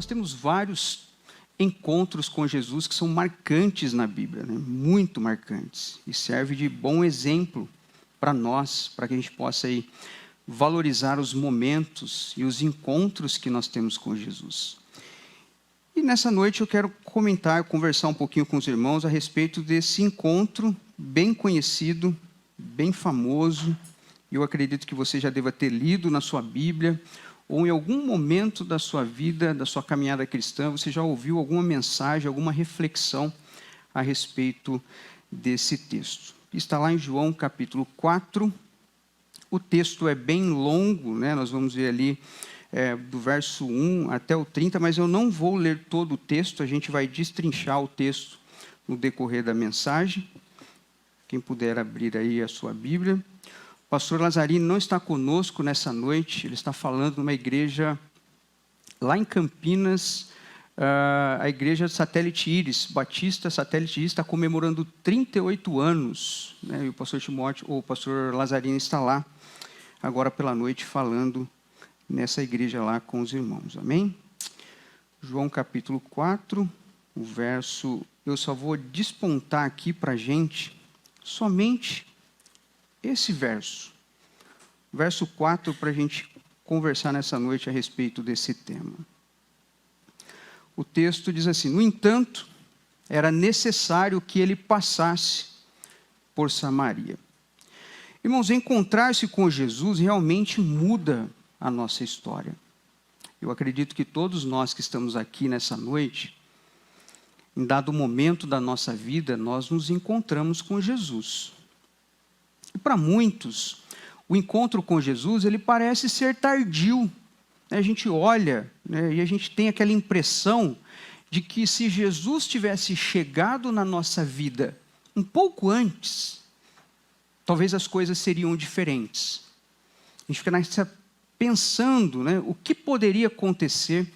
Nós temos vários encontros com Jesus que são marcantes na Bíblia, né? Muito marcantes, e serve de bom exemplo para nós, para que a gente possa aí valorizar os momentos e os encontros que nós temos com Jesus. E nessa noite eu quero conversar um pouquinho com os irmãos a respeito desse encontro bem conhecido, bem famoso. Eu acredito que você já deva ter lido na sua Bíblia, ou em algum momento da sua vida, da sua caminhada cristã, você já ouviu alguma mensagem, alguma reflexão a respeito desse texto. Está lá em João capítulo 4, o texto é bem longo, né? Nós vamos ver ali do verso 1 até o 30, mas eu não vou ler todo o texto, a gente vai destrinchar o texto no decorrer da mensagem. Quem puder abrir aí a sua Bíblia. O pastor Lazarino não está conosco nessa noite, ele está falando numa igreja lá em Campinas, a igreja Satélite Íris, Batista Satélite Íris, está comemorando 38 anos, né? E o pastor Timóteo, ou o pastor Lazarino está lá, agora pela noite, falando nessa igreja lá com os irmãos, amém? João capítulo 4, o verso, eu só vou despontar aqui para a gente, somente esse verso, verso 4, para a gente conversar nessa noite a respeito desse tema. O texto diz assim: no entanto, era necessário que ele passasse por Samaria. Irmãos, encontrar-se com Jesus realmente muda a nossa história. Eu acredito que todos nós que estamos aqui nessa noite, em dado momento da nossa vida, nós nos encontramos com Jesus. E para muitos, o encontro com Jesus, ele parece ser tardio. A gente olha, né, e a gente tem aquela impressão de que se Jesus tivesse chegado na nossa vida um pouco antes, talvez as coisas seriam diferentes. A gente fica pensando, né, o que poderia acontecer,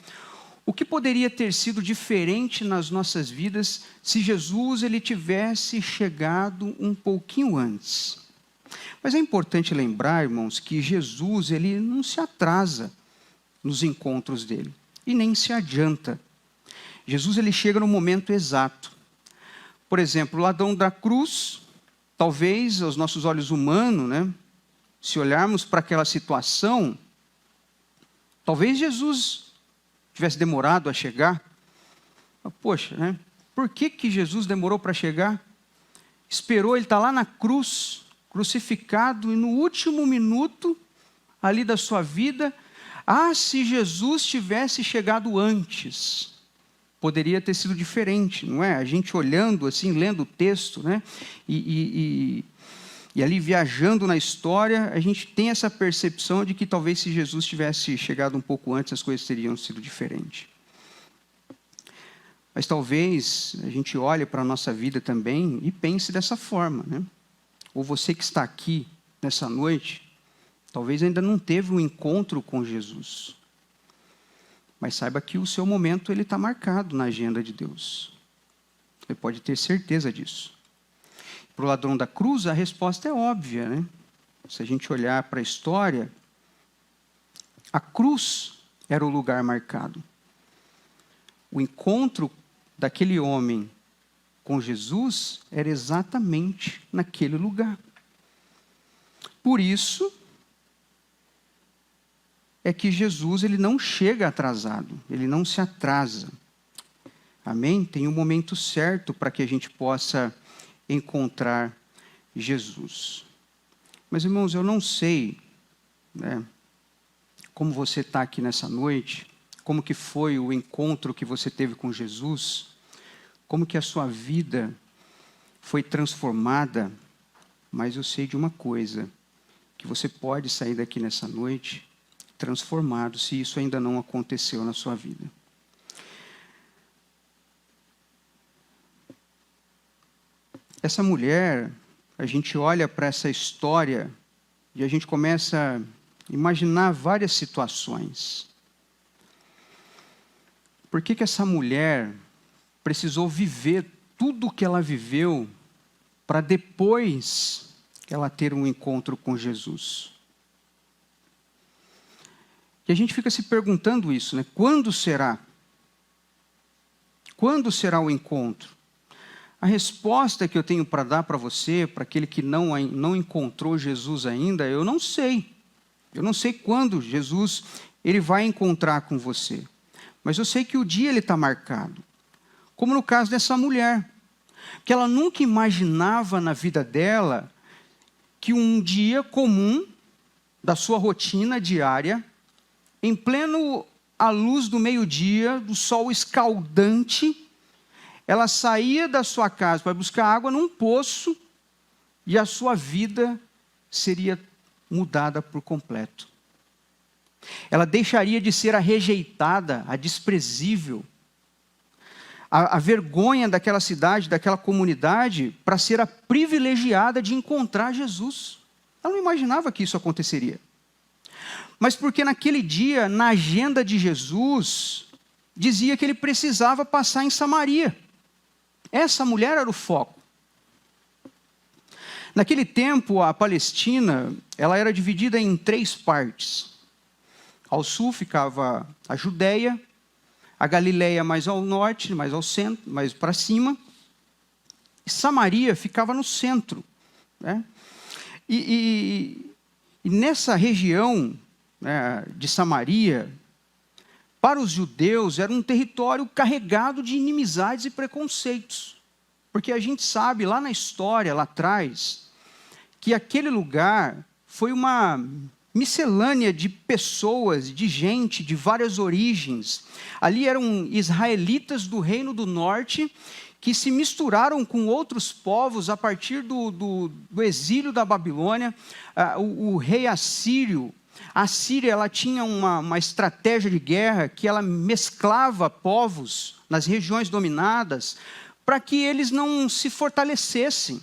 o que poderia ter sido diferente nas nossas vidas se Jesus ele tivesse chegado um pouquinho antes. Mas é importante lembrar, irmãos, que Jesus ele não se atrasa nos encontros dele e nem se adianta. Jesus ele chega no momento exato. Por exemplo, o ladrão da cruz, talvez aos nossos olhos humanos, né, se olharmos para aquela situação, talvez Jesus tivesse demorado a chegar. Poxa, né? Por que Jesus demorou para chegar? Esperou, ele está lá na cruz, crucificado, e no último minuto ali da sua vida, se Jesus tivesse chegado antes, poderia ter sido diferente, não é? A gente olhando assim, lendo o texto, né? E ali viajando na história, a gente tem essa percepção de que talvez se Jesus tivesse chegado um pouco antes, as coisas teriam sido diferentes. Mas talvez a gente olhe para a nossa vida também e pense dessa forma, né? Ou você que está aqui nessa noite, talvez ainda não teve um encontro com Jesus. Mas saiba que o seu momento ele está marcado na agenda de Deus. Você pode ter certeza disso. Para o ladrão da cruz, a resposta é óbvia, né? Se a gente olhar para a história, a cruz era o lugar marcado. O encontro daquele homem com Jesus era exatamente naquele lugar. Por isso é que Jesus ele não chega atrasado, ele não se atrasa. Amém? Tem um momento certo para que a gente possa encontrar Jesus. Mas, irmãos, eu não sei, né, como você está aqui nessa noite, como que foi o encontro que você teve com Jesus, como que a sua vida foi transformada, mas eu sei de uma coisa, que você pode sair daqui nessa noite transformado, se isso ainda não aconteceu na sua vida. Essa mulher, a gente olha para essa história e a gente começa a imaginar várias situações. Por que essa mulher precisou viver tudo o que ela viveu para depois ela ter um encontro com Jesus? E a gente fica se perguntando isso, né? Quando será Quando será o encontro? A resposta que eu tenho para dar para você, para aquele que não encontrou Jesus ainda, eu não sei. Eu não sei quando Jesus ele vai encontrar com você. Mas eu sei que o dia ele está marcado. Como no caso dessa mulher. Que ela nunca imaginava na vida dela que um dia comum da sua rotina diária, em pleno à luz do meio-dia, do sol escaldante, ela saía da sua casa para buscar água num poço e a sua vida seria mudada por completo. Ela deixaria de ser a rejeitada, a desprezível, a vergonha daquela cidade, daquela comunidade, para ser a privilegiada de encontrar Jesus. Ela não imaginava que isso aconteceria. Mas porque naquele dia, na agenda de Jesus, dizia que ele precisava passar em Samaria. Essa mulher era o foco. Naquele tempo, a Palestina, ela era dividida em 3 partes. Ao sul ficava a Judéia, a Galileia mais ao norte, mais ao centro, mais para cima. E Samaria ficava no centro, né? E nessa região, né, de Samaria, para os judeus era um território carregado de inimizades e preconceitos. Porque a gente sabe, lá na história, lá atrás, que aquele lugar foi uma miscelânea de pessoas, de gente, de várias origens. Ali eram israelitas do Reino do Norte, que se misturaram com outros povos a partir do exílio da Babilônia. O rei assírio, a Síria ela tinha uma estratégia de guerra que ela mesclava povos nas regiões dominadas para que eles não se fortalecessem.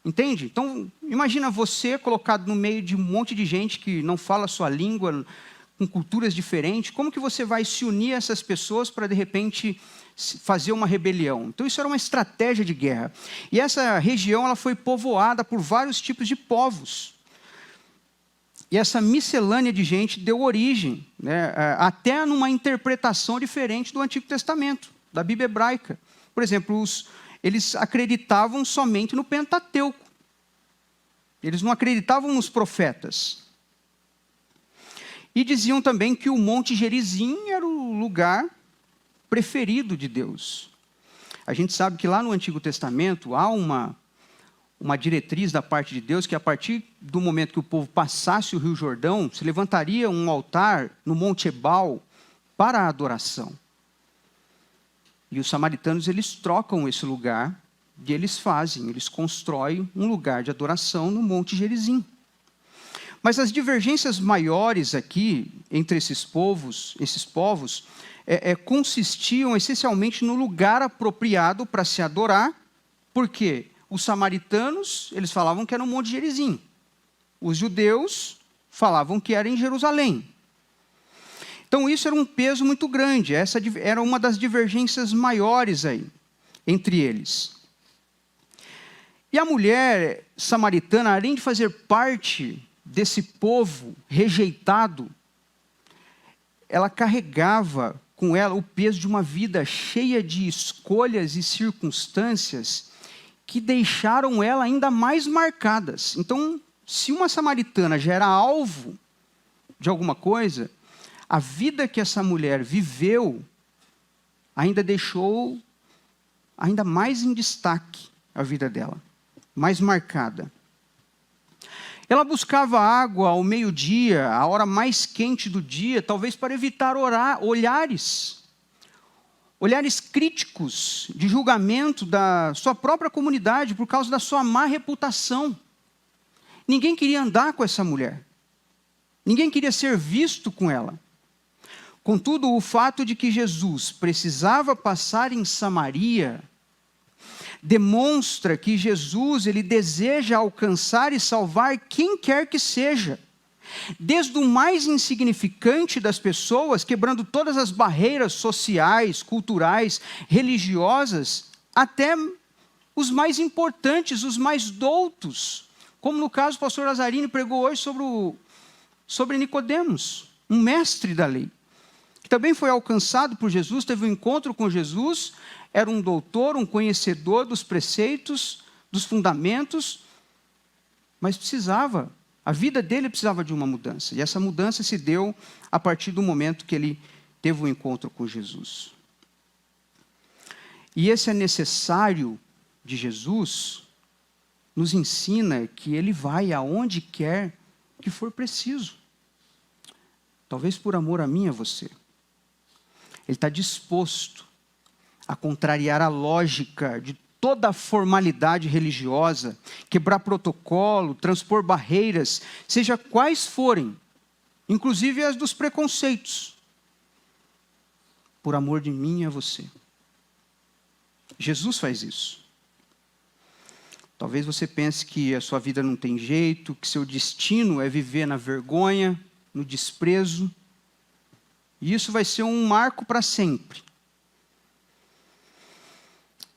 Entende? Então, imagina você colocado no meio de um monte de gente que não fala a sua língua, com culturas diferentes. Como que você vai se unir a essas pessoas para, de repente, fazer uma rebelião? Então, isso era uma estratégia de guerra. E essa região ela foi povoada por vários tipos de povos. E essa miscelânea de gente deu origem, né, até numa interpretação diferente do Antigo Testamento, da Bíblia hebraica. Por exemplo, eles acreditavam somente no Pentateuco. Eles não acreditavam nos profetas. E diziam também que o Monte Gerizim era o lugar preferido de Deus. A gente sabe que lá no Antigo Testamento há uma diretriz da parte de Deus que a partir do momento que o povo passasse o Rio Jordão, se levantaria um altar no Monte Ebal para a adoração. E os samaritanos, eles trocam esse lugar e eles constroem um lugar de adoração no Monte Gerizim. Mas as divergências maiores aqui entre esses povos consistiam essencialmente no lugar apropriado para se adorar, porque os samaritanos, eles falavam que era no Monte Gerizim. Os judeus falavam que era em Jerusalém. Então, isso era um peso muito grande. Essa era uma das divergências maiores aí, entre eles. E a mulher samaritana, além de fazer parte desse povo rejeitado, ela carregava com ela o peso de uma vida cheia de escolhas e circunstâncias que deixaram ela ainda mais marcadas. Então, se uma samaritana já era alvo de alguma coisa, a vida que essa mulher viveu ainda deixou ainda mais em destaque a vida dela, mais marcada. Ela buscava água ao meio-dia, a hora mais quente do dia, talvez para evitar olhares críticos de julgamento da sua própria comunidade por causa da sua má reputação. Ninguém queria andar com essa mulher. Ninguém queria ser visto com ela. Contudo, o fato de que Jesus precisava passar em Samaria demonstra que Jesus ele deseja alcançar e salvar quem quer que seja. Desde o mais insignificante das pessoas, quebrando todas as barreiras sociais, culturais, religiosas, até os mais importantes, os mais doutos. Como no caso o pastor Lazzarini pregou hoje sobre Nicodemos, um mestre da lei. Que também foi alcançado por Jesus, teve um encontro com Jesus, era um doutor, um conhecedor dos preceitos, dos fundamentos, mas a vida dele precisava de uma mudança. E essa mudança se deu a partir do momento que ele teve um encontro com Jesus. E esse é necessário de Jesus nos ensina que ele vai aonde quer que for preciso. Talvez por amor a mim e a você. Ele está disposto a contrariar a lógica de toda a formalidade religiosa, quebrar protocolo, transpor barreiras, seja quais forem, inclusive as dos preconceitos, por amor de mim e a você. Jesus faz isso. Talvez você pense que a sua vida não tem jeito, que seu destino é viver na vergonha, no desprezo. E isso vai ser um marco para sempre.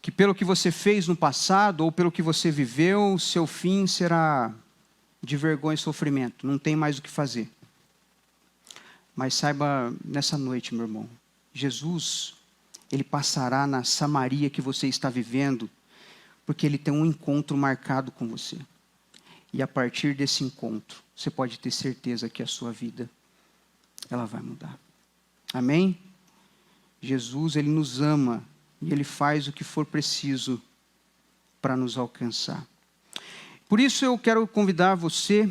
Que pelo que você fez no passado, ou pelo que você viveu, seu fim será de vergonha e sofrimento. Não tem mais o que fazer. Mas saiba nessa noite, meu irmão, Jesus, ele passará na Samaria que você está vivendo, porque ele tem um encontro marcado com você. E a partir desse encontro, você pode ter certeza que a sua vida, ela vai mudar. Amém? Jesus, ele nos ama e ele faz o que for preciso para nos alcançar. Por isso eu quero convidar você,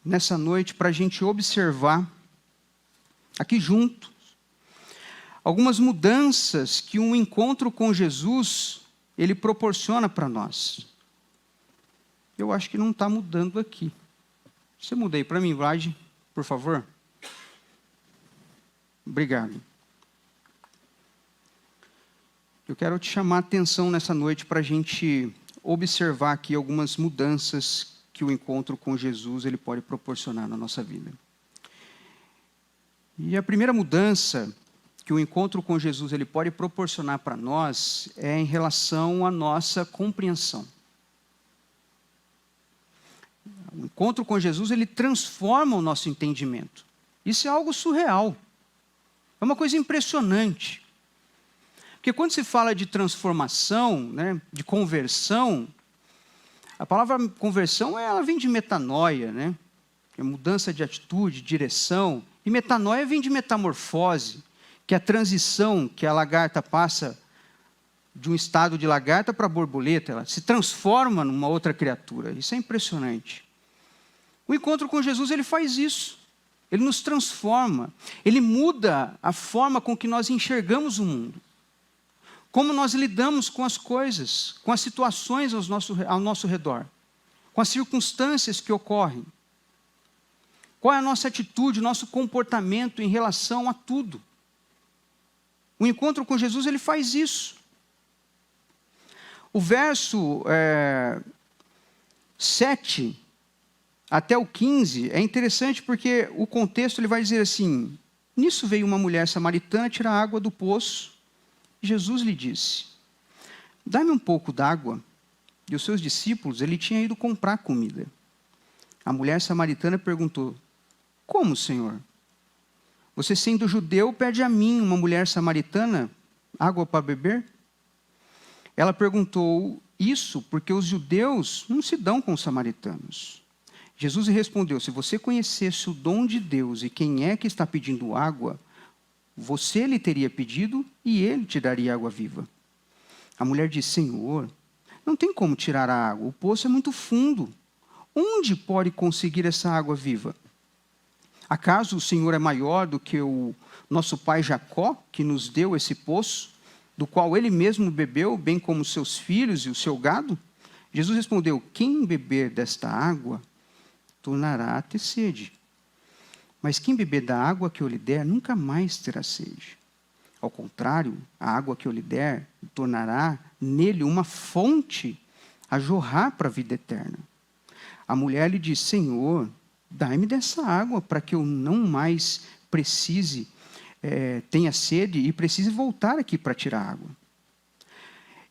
nessa noite, para a gente observar, aqui juntos, algumas mudanças que um encontro com Jesus ele proporciona para nós. Eu acho que não está mudando aqui. Você muda aí para mim, Vlad, por favor? Obrigado. Eu quero te chamar a atenção nessa noite para a gente observar aqui algumas mudanças que o encontro com Jesus ele pode proporcionar na nossa vida. E a primeira mudança que o encontro com Jesus ele pode proporcionar para nós é em relação à nossa compreensão. O encontro com Jesus ele transforma o nosso entendimento. Isso é algo surreal. É uma coisa impressionante. Porque quando se fala de transformação, né, de conversão, a palavra conversão ela vem de metanoia, né? É mudança de atitude, direção. E metanoia vem de metamorfose, que é a transição que a lagarta passa de um estado de lagarta para borboleta, ela se transforma numa outra criatura. Isso é impressionante. O encontro com Jesus, ele faz isso. Ele nos transforma. Ele muda a forma com que nós enxergamos o mundo. Como nós lidamos com as coisas, com as situações ao nosso redor, com as circunstâncias que ocorrem. Qual é a nossa atitude, o nosso comportamento em relação a tudo. O encontro com Jesus, ele faz isso. O verso 7 até o 15 é interessante porque o contexto ele vai dizer assim: nisso veio uma mulher samaritana tirar água do poço. Jesus lhe disse: dá-me um pouco d'água. E os seus discípulos, ele tinha ido comprar comida. A mulher samaritana perguntou: como, Senhor? Você, sendo judeu, pede a mim, uma mulher samaritana, água para beber? Ela perguntou isso porque os judeus não se dão com os samaritanos. Jesus lhe respondeu: se você conhecesse o dom de Deus e quem é que está pedindo água, você lhe teria pedido e ele te daria água viva. A mulher disse: Senhor, não tem como tirar a água, o poço é muito fundo. Onde pode conseguir essa água viva? Acaso o Senhor é maior do que o nosso pai Jacó, que nos deu esse poço, do qual ele mesmo bebeu, bem como seus filhos e o seu gado? Jesus respondeu: quem beber desta água, tornará a ter sede. Mas quem beber da água que eu lhe der, nunca mais terá sede. Ao contrário, a água que eu lhe der, tornará nele uma fonte a jorrar para a vida eterna. A mulher lhe disse: Senhor, dai-me dessa água, para que eu não mais tenha sede e precise voltar aqui para tirar água.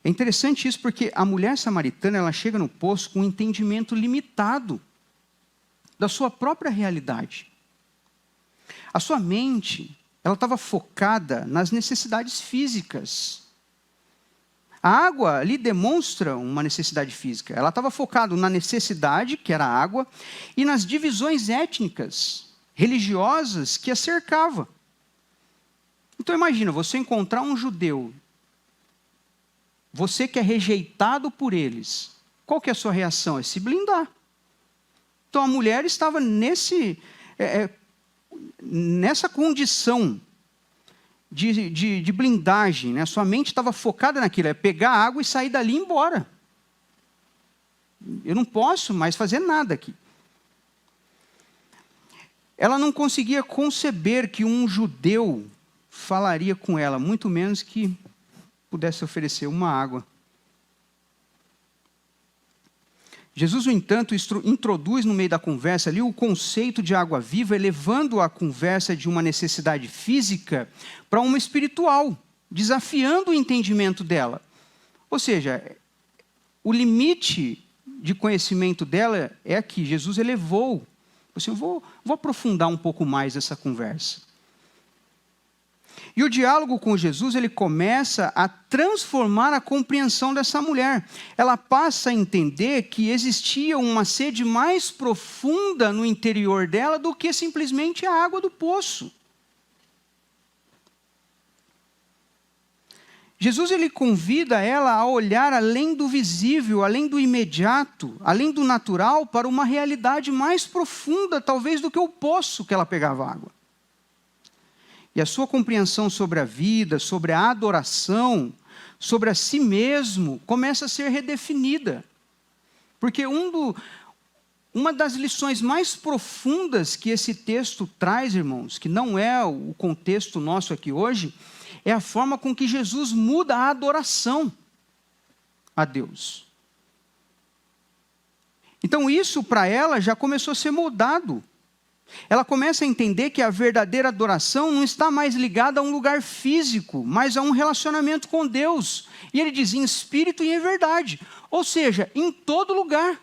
É interessante isso porque a mulher samaritana ela chega no poço com um entendimento limitado da sua própria realidade. A sua mente ela estava focada nas necessidades físicas. A água ali demonstra uma necessidade física. Ela estava focada na necessidade, que era a água, e nas divisões étnicas, religiosas que a cercava. Então imagina, você encontrar um judeu, você que é rejeitado por eles, qual que é a sua reação? É se blindar. Então a mulher estava nessa condição de blindagem, né? Sua mente estava focada naquilo, é pegar a água e sair dali e ir embora. Eu não posso mais fazer nada aqui. Ela não conseguia conceber que um judeu falaria com ela, muito menos que pudesse oferecer uma água. Jesus, no entanto, introduz no meio da conversa ali o conceito de água viva, elevando a conversa de uma necessidade física para uma espiritual, desafiando o entendimento dela. Ou seja, o limite de conhecimento dela é aqui. Jesus elevou. Assim, eu vou aprofundar um pouco mais essa conversa. E o diálogo com Jesus, ele começa a transformar a compreensão dessa mulher. Ela passa a entender que existia uma sede mais profunda no interior dela do que simplesmente a água do poço. Jesus, ele convida ela a olhar além do visível, além do imediato, além do natural, para uma realidade mais profunda, talvez, do que o poço que ela pegava água. E a sua compreensão sobre a vida, sobre a adoração, sobre a si mesmo, começa a ser redefinida. Porque uma das lições mais profundas que esse texto traz, irmãos, que não é o contexto nosso aqui hoje, é a forma com que Jesus muda a adoração a Deus. Então isso para ela já começou a ser moldado. Ela começa a entender que a verdadeira adoração não está mais ligada a um lugar físico, mas a um relacionamento com Deus. E ele diz em espírito e em verdade. Ou seja, em todo lugar.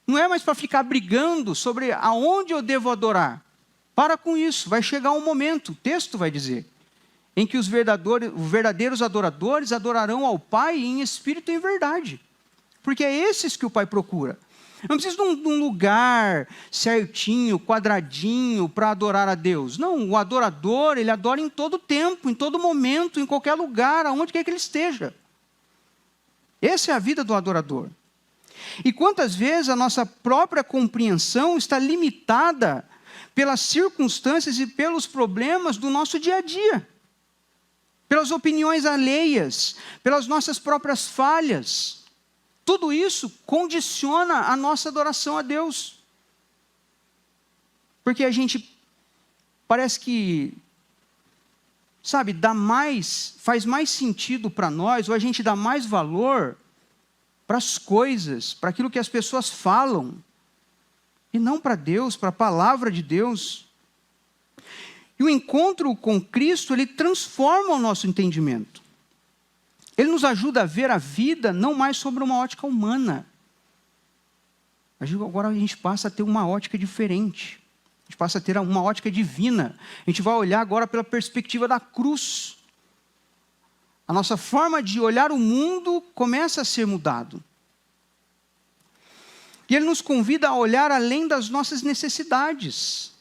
Não é mais para ficar brigando sobre aonde eu devo adorar. Para com isso, vai chegar um momento, o texto vai dizer, em que os verdadeiros adoradores adorarão ao Pai em espírito e em verdade. Porque é esses que o Pai procura. Não precisa de um lugar certinho, quadradinho, para adorar a Deus. Não, o adorador, ele adora em todo tempo, em todo momento, em qualquer lugar, aonde quer que ele esteja. Essa é a vida do adorador. E quantas vezes a nossa própria compreensão está limitada pelas circunstâncias e pelos problemas do nosso dia a dia. Pelas opiniões alheias, pelas nossas próprias falhas. Tudo isso condiciona a nossa adoração a Deus. Porque a gente parece que, sabe, faz mais sentido para nós, ou a gente dá mais valor para as coisas, para aquilo que as pessoas falam, e não para Deus, para a palavra de Deus. E o encontro com Cristo, ele transforma o nosso entendimento. Ele nos ajuda a ver a vida não mais sobre uma ótica humana. Agora a gente passa a ter uma ótica diferente. A gente passa a ter uma ótica divina. A gente vai olhar agora pela perspectiva da cruz. A nossa forma de olhar o mundo começa a ser mudado. E ele nos convida a olhar além das nossas necessidades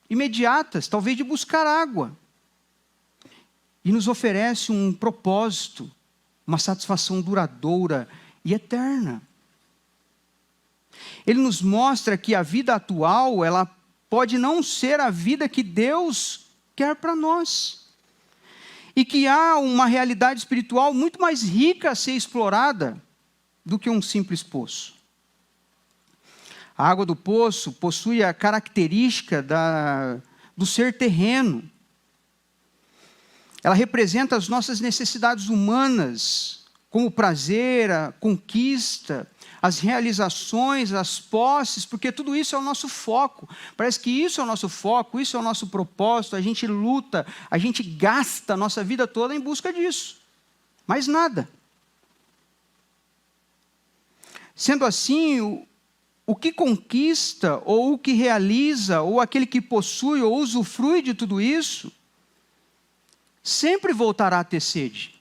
imediatas, talvez de buscar água. E nos oferece um propósito, uma satisfação duradoura e eterna. Ele nos mostra que a vida atual, ela pode não ser a vida que Deus quer para nós. E que há uma realidade espiritual muito mais rica a ser explorada do que um simples poço. A água do poço possui a característica do ser terreno. Ela representa as nossas necessidades humanas, como o prazer, a conquista, as realizações, as posses, porque tudo isso é o nosso foco. Parece que isso é o nosso foco, isso é o nosso propósito, a gente luta, a gente gasta a nossa vida toda em busca disso. Mais nada. Sendo assim, o que conquista, ou o que realiza, ou aquele que possui ou usufrui de tudo isso, sempre voltará a ter sede.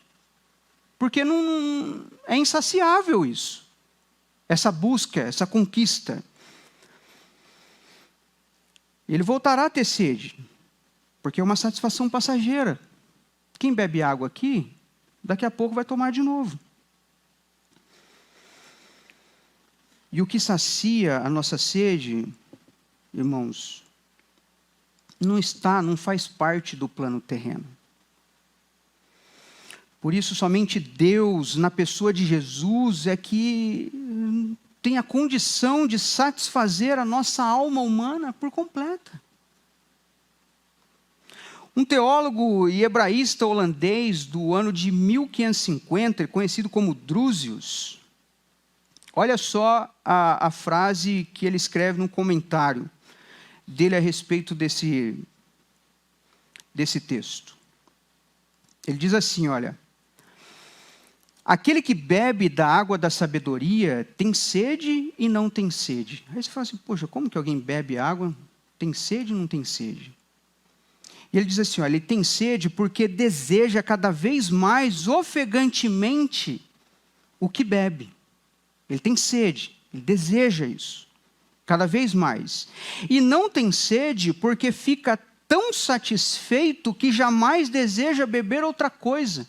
Porque não é insaciável isso. Essa busca, essa conquista. Ele voltará a ter sede. Porque é uma satisfação passageira. Quem bebe água aqui, daqui a pouco vai tomar de novo. E o que sacia a nossa sede, irmãos, não faz parte do plano terreno. Por isso, somente Deus, na pessoa de Jesus, é que tem a condição de satisfazer a nossa alma humana por completa. Um teólogo e hebraísta holandês do ano de 1550, conhecido como Drusius, olha só a frase que ele escreve num comentário dele a respeito desse texto. Ele diz assim, olha: aquele que bebe da água da sabedoria tem sede e não tem sede. Aí você fala assim, poxa, como que alguém bebe água, tem sede e não tem sede? E ele diz assim, olha, ele tem sede porque deseja cada vez mais ofegantemente o que bebe. Ele tem sede, ele deseja isso, cada vez mais. E não tem sede porque fica tão satisfeito que jamais deseja beber outra coisa.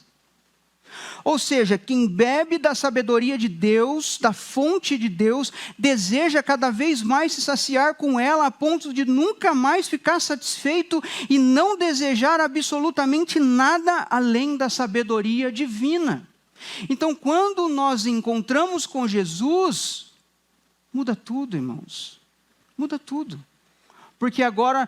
Ou seja, quem bebe da sabedoria de Deus, da fonte de Deus, deseja cada vez mais se saciar com ela a ponto de nunca mais ficar satisfeito e não desejar absolutamente nada além da sabedoria divina. Então, quando nós encontramos com Jesus, muda tudo, irmãos. Muda tudo. Porque agora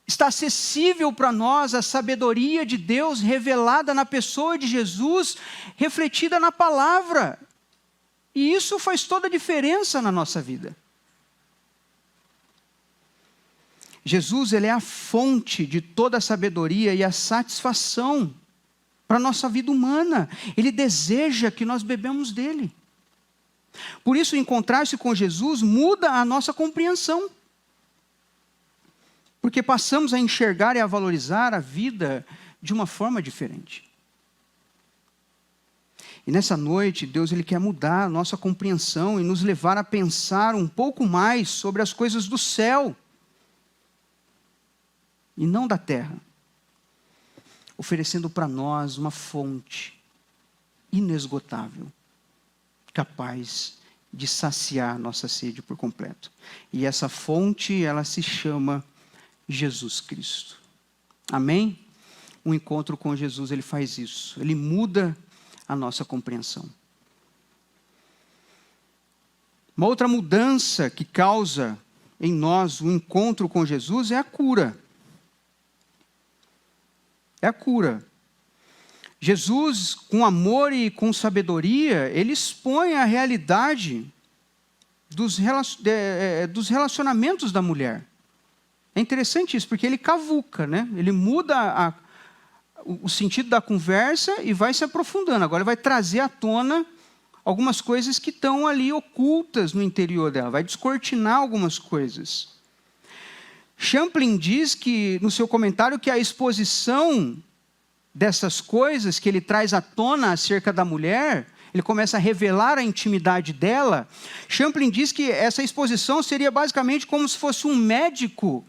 está acessível para nós a sabedoria de Deus revelada na pessoa de Jesus, refletida na palavra. E isso faz toda a diferença na nossa vida. Jesus, ele é a fonte de toda a sabedoria e a satisfação para a nossa vida humana. Ele deseja que nós bebamos dele. Por isso, encontrar-se com Jesus muda a nossa compreensão. Porque passamos a enxergar e a valorizar a vida de uma forma diferente. E nessa noite, Deus ele quer mudar a nossa compreensão e nos levar a pensar um pouco mais sobre as coisas do céu e não da terra, oferecendo para nós uma fonte inesgotável, capaz de saciar nossa sede por completo. E essa fonte, ela se chama Jesus Cristo. Amém? Um encontro com Jesus, ele faz isso. Ele muda a nossa compreensão. Uma outra mudança que causa em nós o encontro com Jesus é a cura. É a cura. Jesus, com amor e com sabedoria, ele expõe a realidade dos relacionamentos da mulher. É interessante isso, porque ele cavuca, né? Ele muda o sentido da conversa e vai se aprofundando. Agora ele vai trazer à tona algumas coisas que estão ali ocultas no interior dela, vai descortinar algumas coisas. Champlin diz que, no seu comentário, que a exposição dessas coisas que ele traz à tona acerca da mulher, ele começa a revelar a intimidade dela. Champlin diz que essa exposição seria basicamente como se fosse um médico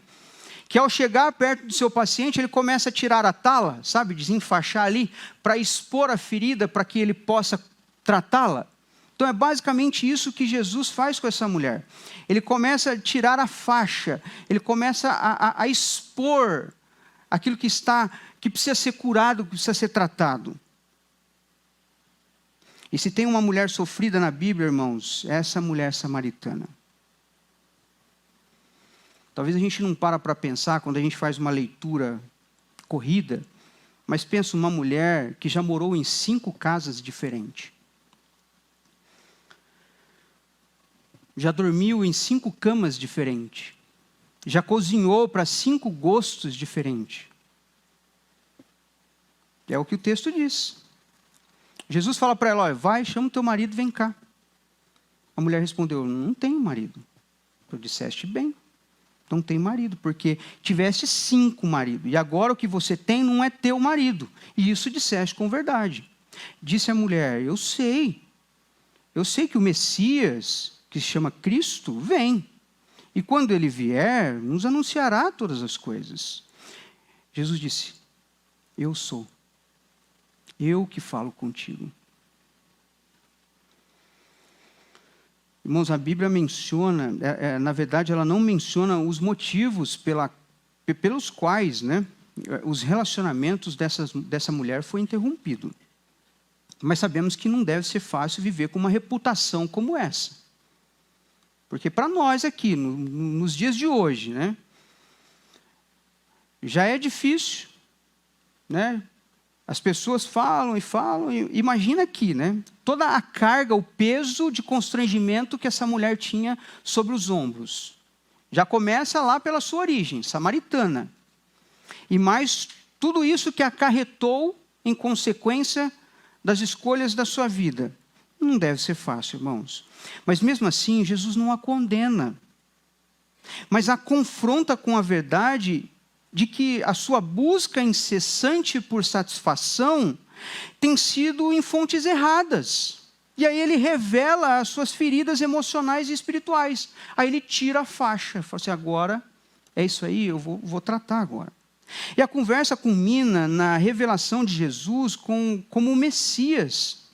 que, ao chegar perto do seu paciente, ele começa a tirar a tala, sabe, desenfaixar ali, para expor a ferida, para que ele possa tratá-la. Então é basicamente isso que Jesus faz com essa mulher. Ele começa a tirar a faixa, ele começa a expor aquilo que precisa ser curado, que precisa ser tratado. E se tem uma mulher sofrida na Bíblia, irmãos, é essa mulher samaritana. Talvez a gente não para pensar quando a gente faz uma leitura corrida, mas pensa uma mulher que já morou em 5 casas diferentes. Já dormiu em 5 camas diferentes. Já cozinhou para 5 gostos diferentes. É o que o texto diz. Jesus fala para ela, olha, vai, chama o teu marido e vem cá. A mulher respondeu, não tenho marido. Tu disseste bem. não tem marido, porque tiveste 5 maridos, e agora o que você tem não é teu marido. E isso disseste com verdade. Disse a mulher, eu sei que o Messias, que se chama Cristo, vem. E quando ele vier, nos anunciará todas as coisas. Jesus disse, eu sou. Eu que falo contigo. Irmãos, a Bíblia menciona, na verdade ela não menciona os motivos pelos quais, né, os relacionamentos dessa mulher foi interrompido. Mas sabemos que não deve ser fácil viver com uma reputação como essa. Porque para nós aqui, nos dias de hoje, né, já é difícil, né? As pessoas falam, imagina aqui, né? Toda a carga, o peso de constrangimento que essa mulher tinha sobre os ombros. Já começa lá pela sua origem, samaritana. E mais tudo isso que acarretou em consequência das escolhas da sua vida. Não deve ser fácil, irmãos. Mas mesmo assim, Jesus não a condena. Mas a confronta com a verdade de que a sua busca incessante por satisfação tem sido em fontes erradas. E aí ele revela as suas feridas emocionais e espirituais. Aí ele tira a faixa. Fala assim, agora é isso aí, eu vou tratar agora. E a conversa culmina na revelação de Jesus como o Messias.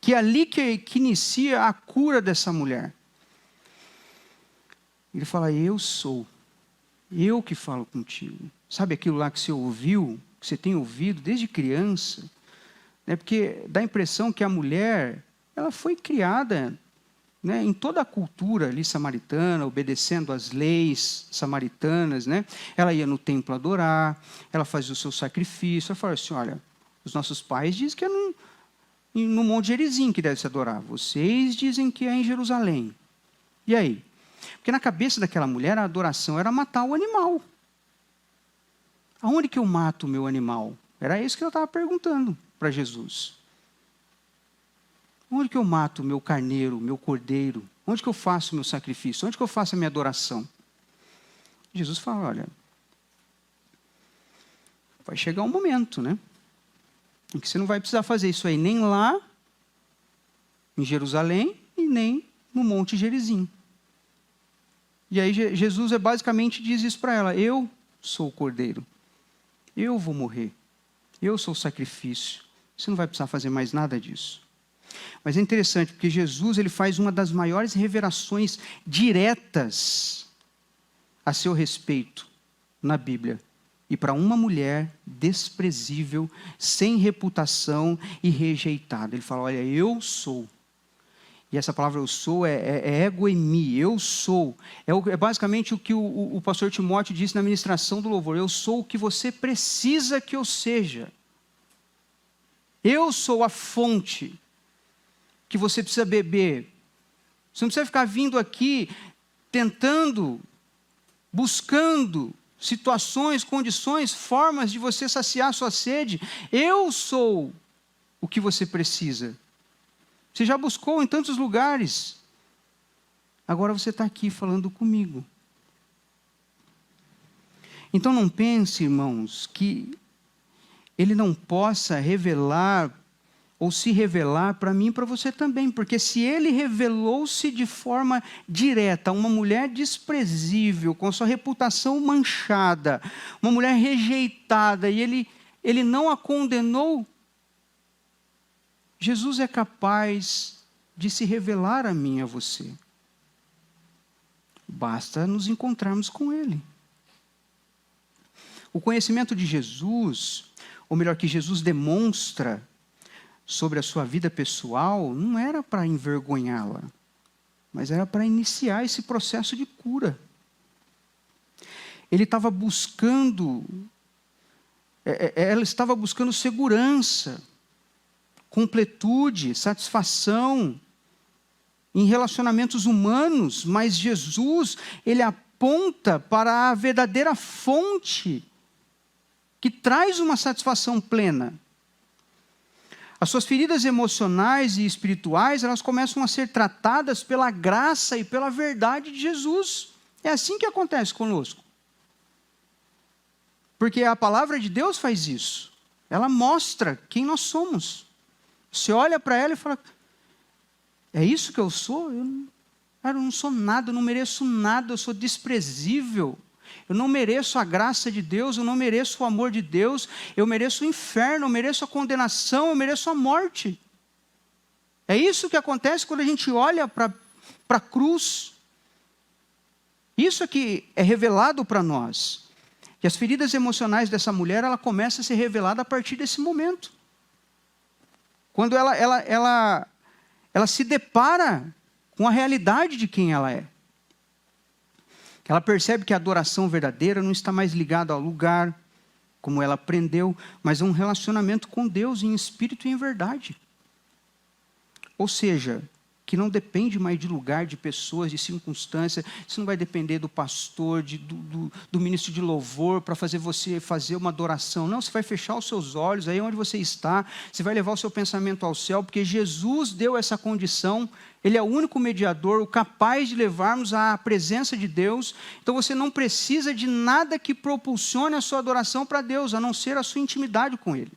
Que é ali que inicia a cura dessa mulher. Ele fala, eu sou. Eu que falo contigo. Sabe aquilo lá que você ouviu, que você tem ouvido desde criança? Né? Porque dá a impressão que a mulher, ela foi criada, né, em toda a cultura ali samaritana, obedecendo às leis samaritanas. Né? Ela ia no templo adorar, ela fazia o seu sacrifício. Ela falava assim, olha, os nossos pais dizem que é no Monte Gerizim que deve se adorar. Vocês dizem que é em Jerusalém. E aí? Porque na cabeça daquela mulher, a adoração era matar o animal. Aonde que eu mato o meu animal? Era isso que ela estava perguntando para Jesus. Onde que eu mato o meu carneiro, o meu cordeiro? Onde que eu faço o meu sacrifício? Onde que eu faço a minha adoração? Jesus fala, olha, vai chegar um momento, né? Em que você não vai precisar fazer isso aí nem lá, em Jerusalém, e nem no Monte Gerizim. E aí Jesus basicamente diz isso para ela, eu sou o cordeiro, eu vou morrer, eu sou o sacrifício, você não vai precisar fazer mais nada disso. Mas é interessante, porque Jesus ele faz uma das maiores revelações diretas a seu respeito na Bíblia. E para uma mulher desprezível, sem reputação e rejeitada. Ele fala, olha, eu sou. E essa palavra eu sou é ego em mim, eu sou. É basicamente o que o pastor Timóteo disse na ministração do louvor. Eu sou o que você precisa que eu seja. Eu sou a fonte que você precisa beber. Você não precisa ficar vindo aqui tentando, buscando situações, condições, formas de você saciar sua sede. Eu sou o que você precisa. Você já buscou em tantos lugares. Agora você está aqui falando comigo. Então não pense, irmãos, que ele não possa revelar ou se revelar para mim e para você também. Porque se ele revelou-se de forma direta, uma mulher desprezível, com sua reputação manchada, uma mulher rejeitada, e ele não a condenou, Jesus é capaz de se revelar a mim e a você. Basta nos encontrarmos com Ele. O conhecimento de Jesus, ou melhor, que Jesus demonstra sobre a sua vida pessoal, não era para envergonhá-la, mas era para iniciar esse processo de cura. Ele estava buscando, ela estava buscando segurança, completude, satisfação em relacionamentos humanos, mas Jesus, ele aponta para a verdadeira fonte que traz uma satisfação plena. As suas feridas emocionais e espirituais, elas começam a ser tratadas pela graça e pela verdade de Jesus. É assim que acontece conosco. Porque a palavra de Deus faz isso. Ela mostra quem nós somos. Você olha para ela e fala, é isso que eu sou? Eu não sou nada, eu não mereço nada, eu sou desprezível. Eu não mereço a graça de Deus, eu não mereço o amor de Deus, eu mereço o inferno, eu mereço a condenação, eu mereço a morte. É isso que acontece quando a gente olha para a cruz. Isso é que é revelado para nós. E as feridas emocionais dessa mulher, ela começa a ser revelada a partir desse momento. Quando ela se depara com a realidade de quem ela é. Ela percebe que a adoração verdadeira não está mais ligada ao lugar, como ela aprendeu, mas a um relacionamento com Deus em espírito e em verdade. Ou seja, que não depende mais de lugar, de pessoas, de circunstância. Isso não vai depender do pastor, do ministro de louvor, para fazer você fazer uma adoração. Não, você vai fechar os seus olhos, aí onde você está, você vai levar o seu pensamento ao céu, porque Jesus deu essa condição. Ele é o único mediador, o capaz de levarmos à presença de Deus. Então você não precisa de nada que propulsione a sua adoração para Deus, a não ser a sua intimidade com Ele.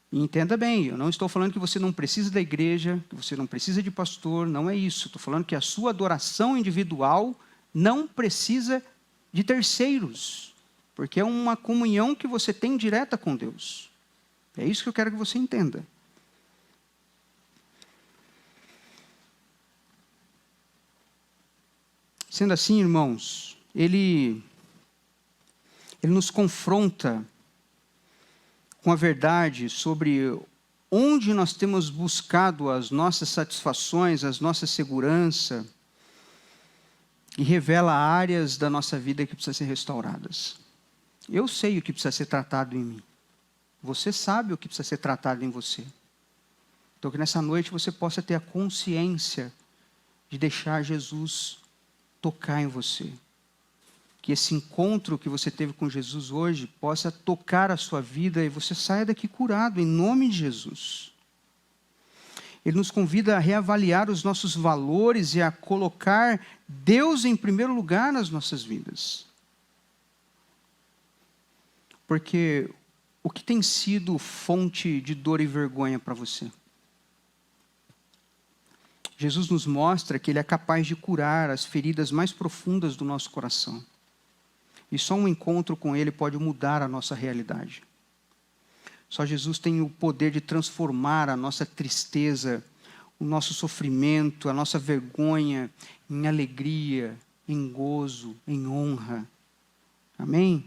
E entenda bem, eu não estou falando que você não precisa da igreja, que você não precisa de pastor, não é isso. Estou falando que a sua adoração individual não precisa de terceiros, porque é uma comunhão que você tem direta com Deus. É isso que eu quero que você entenda. Sendo assim, irmãos, ele nos confronta com a verdade sobre onde nós temos buscado as nossas satisfações, as nossas seguranças, e revela áreas da nossa vida que precisam ser restauradas. Eu sei o que precisa ser tratado em mim. Você sabe o que precisa ser tratado em você. Então que nessa noite você possa ter a consciência de deixar Jesus tocar em você. Que esse encontro que você teve com Jesus hoje possa tocar a sua vida e você saia daqui curado, em nome de Jesus. Ele nos convida a reavaliar os nossos valores e a colocar Deus em primeiro lugar nas nossas vidas. Porque o que tem sido fonte de dor e vergonha para você? Jesus nos mostra que Ele é capaz de curar as feridas mais profundas do nosso coração. E só um encontro com Ele pode mudar a nossa realidade. Só Jesus tem o poder de transformar a nossa tristeza, o nosso sofrimento, a nossa vergonha, em alegria, em gozo, em honra. Amém?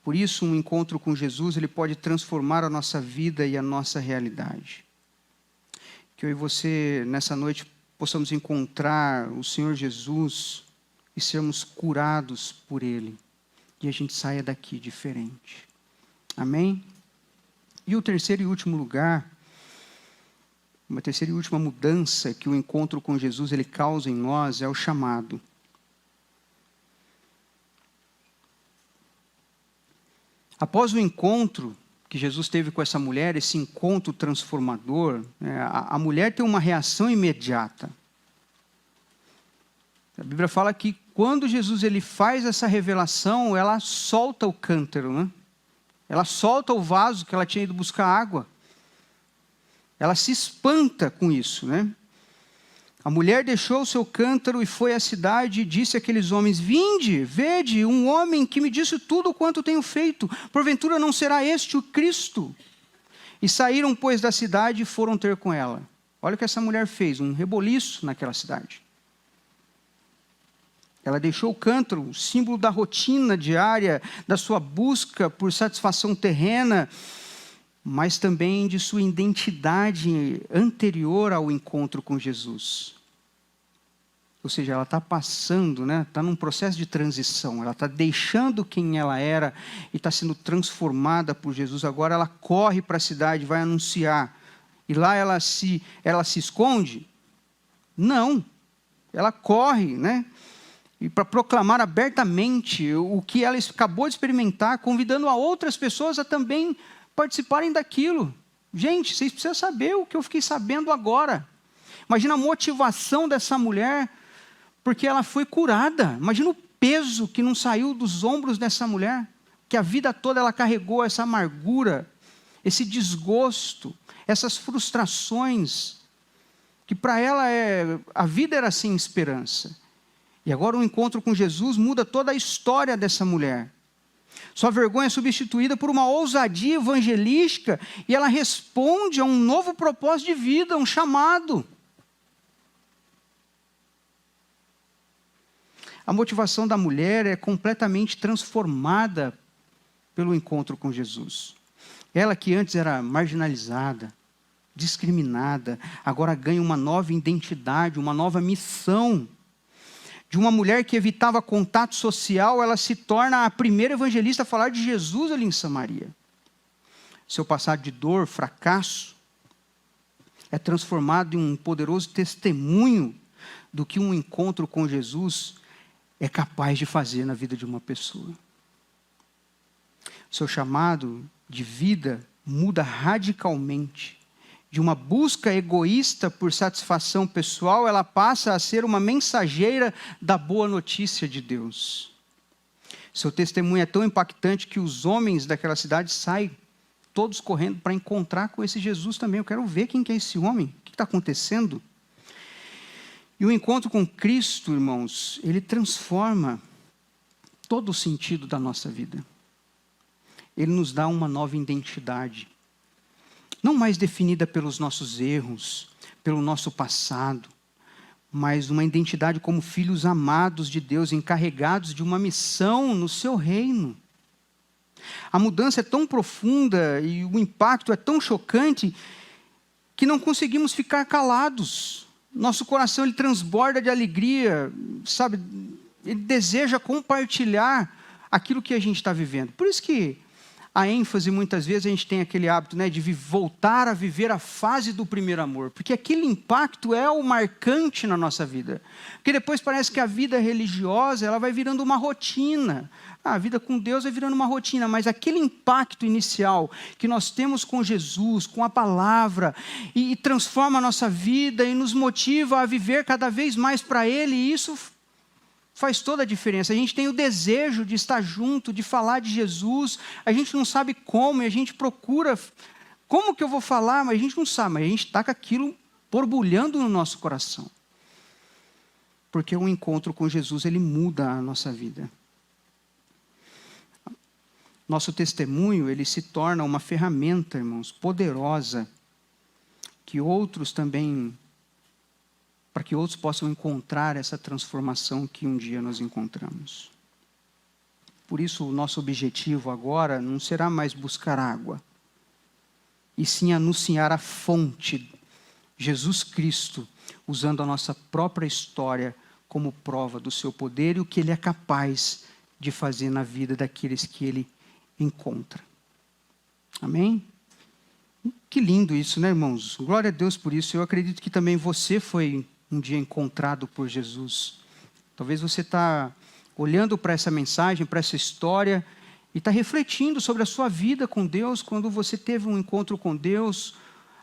Por isso, um encontro com Jesus, ele pode transformar a nossa vida e a nossa realidade. Que eu e você, nessa noite, possamos encontrar o Senhor Jesus e sermos curados por Ele. E a gente saia daqui diferente. Amém? E o terceiro e último lugar, uma terceira e última mudança que o encontro com Jesus ele causa em nós é o chamado. Após o encontro que Jesus teve com essa mulher, esse encontro transformador, a mulher tem uma reação imediata. A Bíblia fala que quando Jesus ele faz essa revelação, ela solta o cântaro, né? Ela solta o vaso que ela tinha ido buscar água. Ela se espanta com isso, né? A mulher deixou o seu cântaro e foi à cidade e disse àqueles homens: vinde, vede, um homem que me disse tudo quanto tenho feito. Porventura não será este o Cristo? E saíram, pois, da cidade e foram ter com ela. Olha o que essa mulher fez, um reboliço naquela cidade. Ela deixou o cântaro, símbolo da rotina diária, da sua busca por satisfação terrena, mas também de sua identidade anterior ao encontro com Jesus. Ou seja, ela está passando, né? Está num processo de transição, ela está deixando quem ela era e está sendo transformada por Jesus. Agora ela corre para a cidade, vai anunciar, e lá ela se esconde? Não, ela corre, né? E para proclamar abertamente o que ela acabou de experimentar, convidando a outras pessoas a também participarem daquilo. Gente, vocês precisam saber o que eu fiquei sabendo agora. Imagina a motivação dessa mulher, porque ela foi curada. Imagina o peso que não saiu dos ombros dessa mulher, que a vida toda ela carregou essa amargura, esse desgosto, essas frustrações, que para ela a vida era sem esperança. E agora o encontro com Jesus muda toda a história dessa mulher. Sua vergonha é substituída por uma ousadia evangelística e ela responde a um novo propósito de vida, um chamado. A motivação da mulher é completamente transformada pelo encontro com Jesus. Ela que antes era marginalizada, discriminada, agora ganha uma nova identidade, uma nova missão. De uma mulher que evitava contato social, ela se torna a primeira evangelista a falar de Jesus ali em Samaria. Seu passado de dor, fracasso, é transformado em um poderoso testemunho do que um encontro com Jesus é capaz de fazer na vida de uma pessoa. Seu chamado de vida muda radicalmente. De uma busca egoísta por satisfação pessoal, ela passa a ser uma mensageira da boa notícia de Deus. Seu testemunho é tão impactante que os homens daquela cidade saem todos correndo para encontrar com esse Jesus também. Eu quero ver quem que é esse homem, o que está acontecendo. E o encontro com Cristo, irmãos, ele transforma todo o sentido da nossa vida. Ele nos dá uma nova identidade. Não mais definida pelos nossos erros, pelo nosso passado, mas uma identidade como filhos amados de Deus, encarregados de uma missão no seu reino. A mudança é tão profunda e o impacto é tão chocante que não conseguimos ficar calados. Nosso coração ele transborda de alegria, sabe? Ele deseja compartilhar aquilo que a gente está vivendo. Por isso que a ênfase, muitas vezes, a gente tem aquele hábito, né, de voltar a viver a fase do primeiro amor, porque aquele impacto é o marcante na nossa vida. Porque depois parece que a vida religiosa ela vai virando uma rotina. A vida com Deus vai virando uma rotina, mas aquele impacto inicial que nós temos com Jesus, com a palavra, e transforma a nossa vida e nos motiva a viver cada vez mais para Ele, e isso faz toda a diferença. A gente tem o desejo de estar junto, de falar de Jesus, a gente não sabe como, e a gente procura, como que eu vou falar, mas a gente não sabe, mas a gente está com aquilo borbulhando no nosso coração. Porque o encontro com Jesus, ele muda a nossa vida. Nosso testemunho, ele se torna uma ferramenta, irmãos, poderosa, que outros também, para que outros possam encontrar essa transformação que um dia nós encontramos. Por isso, o nosso objetivo agora não será mais buscar água, e sim anunciar a fonte, Jesus Cristo, usando a nossa própria história como prova do seu poder e o que Ele é capaz de fazer na vida daqueles que Ele encontra. Amém? Que lindo isso, né, irmãos? Glória a Deus por isso. Eu acredito que também você foi um dia encontrado por Jesus. Talvez você está olhando para essa mensagem, para essa história, e está refletindo sobre a sua vida com Deus, quando você teve um encontro com Deus,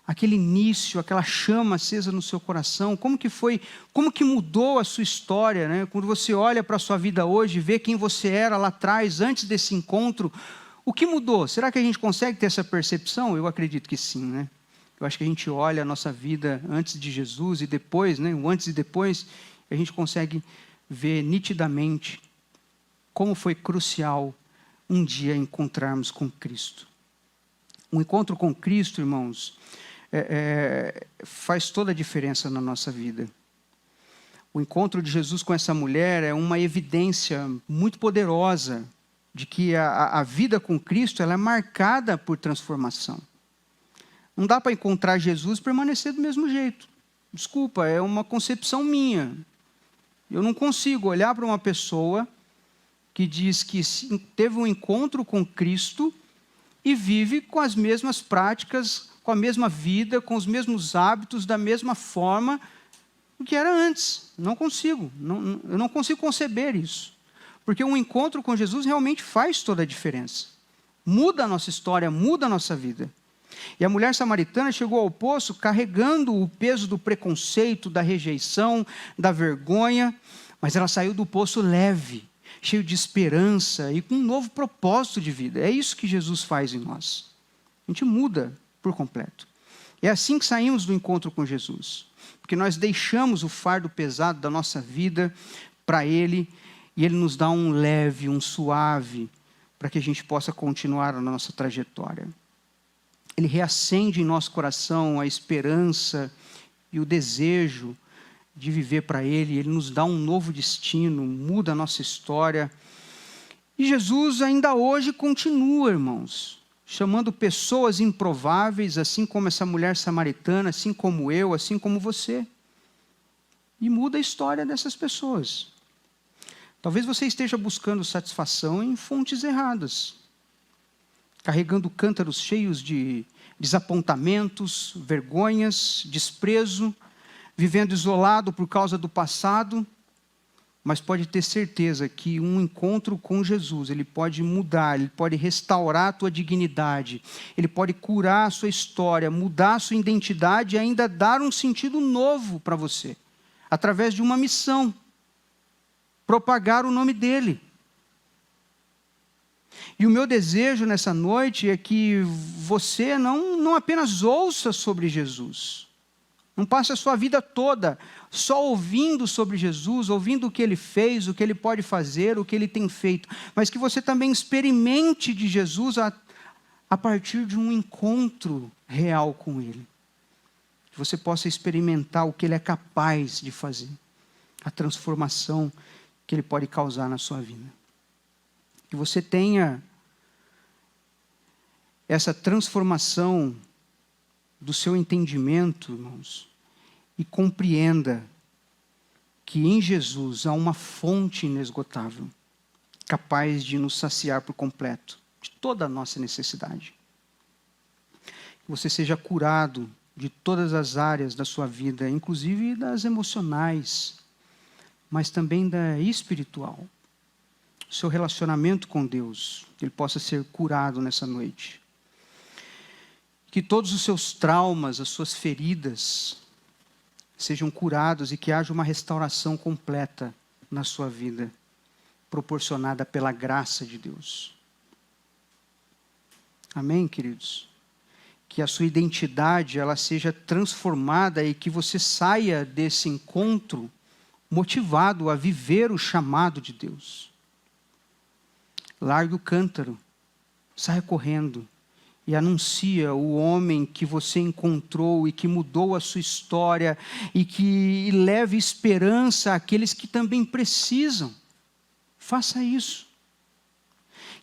aquele início, aquela chama acesa no seu coração, como que foi, como que mudou a sua história, né? Quando você olha para a sua vida hoje, vê quem você era lá atrás, antes desse encontro, o que mudou? Será que a gente consegue ter essa percepção? Eu acredito que sim, né? Eu acho que a gente olha a nossa vida antes de Jesus e depois, né? O antes e depois, a gente consegue ver nitidamente como foi crucial um dia encontrarmos com Cristo. O encontro com Cristo, irmãos, faz toda a diferença na nossa vida. O encontro de Jesus com essa mulher é uma evidência muito poderosa de que a vida com Cristo ela é marcada por transformação. Não dá para encontrar Jesus e permanecer do mesmo jeito. Desculpa, é uma concepção minha. Eu não consigo olhar para uma pessoa que diz que teve um encontro com Cristo e vive com as mesmas práticas, com a mesma vida, com os mesmos hábitos, da mesma forma do que era antes. Não consigo. Eu não consigo conceber isso. Porque um encontro com Jesus realmente faz toda a diferença. Muda a nossa história, muda a nossa vida. E a mulher samaritana chegou ao poço carregando o peso do preconceito, da rejeição, da vergonha, mas ela saiu do poço leve, cheio de esperança e com um novo propósito de vida. É isso que Jesus faz em nós. A gente muda por completo. É assim que saímos do encontro com Jesus, porque nós deixamos o fardo pesado da nossa vida para Ele, e Ele nos dá um leve, um suave, para que a gente possa continuar a nossa trajetória. Ele reacende em nosso coração a esperança e o desejo de viver para Ele. Ele nos dá um novo destino, muda a nossa história. E Jesus ainda hoje continua, irmãos, chamando pessoas improváveis, assim como essa mulher samaritana, assim como eu, assim como você. E muda a história dessas pessoas. Talvez você esteja buscando satisfação em fontes erradas, carregando cântaros cheios de desapontamentos, vergonhas, desprezo, vivendo isolado por causa do passado, mas pode ter certeza que um encontro com Jesus, ele pode mudar, ele pode restaurar a tua dignidade, ele pode curar a sua história, mudar a sua identidade e ainda dar um sentido novo para você, através de uma missão, propagar o nome dele. E o meu desejo nessa noite é que você não apenas ouça sobre Jesus, não passe a sua vida toda só ouvindo sobre Jesus, ouvindo o que Ele fez, o que Ele pode fazer, o que Ele tem feito, mas que você também experimente de Jesus a partir de um encontro real com Ele. Que você possa experimentar o que Ele é capaz de fazer, a transformação que Ele pode causar na sua vida. Que você tenha essa transformação do seu entendimento, irmãos, e compreenda que em Jesus há uma fonte inesgotável, capaz de nos saciar por completo, de toda a nossa necessidade. Que você seja curado de todas as áreas da sua vida, inclusive das emocionais, mas também da espiritual. O seu relacionamento com Deus, que ele possa ser curado nessa noite. Que todos os seus traumas, as suas feridas, sejam curados e que haja uma restauração completa na sua vida, proporcionada pela graça de Deus. Amém, queridos? Que a sua identidade ela seja transformada e que você saia desse encontro motivado a viver o chamado de Deus. Largue o cântaro, saia correndo e anuncia o homem que você encontrou e que mudou a sua história e que leve esperança àqueles que também precisam. Faça isso.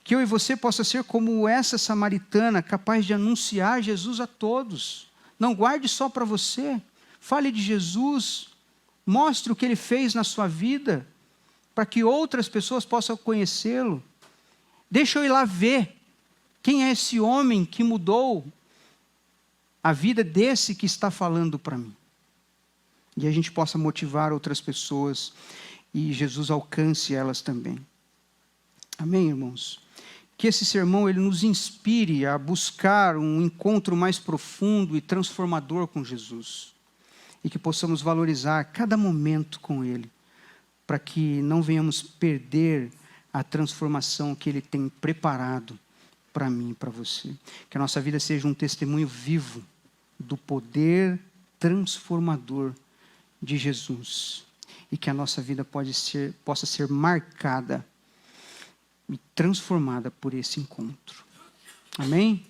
Que eu e você possa ser como essa samaritana, capaz de anunciar Jesus a todos. Não guarde só para você. Fale de Jesus. Mostre o que Ele fez na sua vida, para que outras pessoas possam conhecê-lo. Deixa eu ir lá ver quem é esse homem que mudou a vida desse que está falando para mim. E a gente possa motivar outras pessoas e Jesus alcance elas também. Amém, irmãos? Que esse sermão ele nos inspire a buscar um encontro mais profundo e transformador com Jesus. E que possamos valorizar cada momento com Ele, para que não venhamos perder a transformação que Ele tem preparado para mim e para você. Que a nossa vida seja um testemunho vivo do poder transformador de Jesus. E que a nossa vida possa ser marcada e transformada por esse encontro. Amém?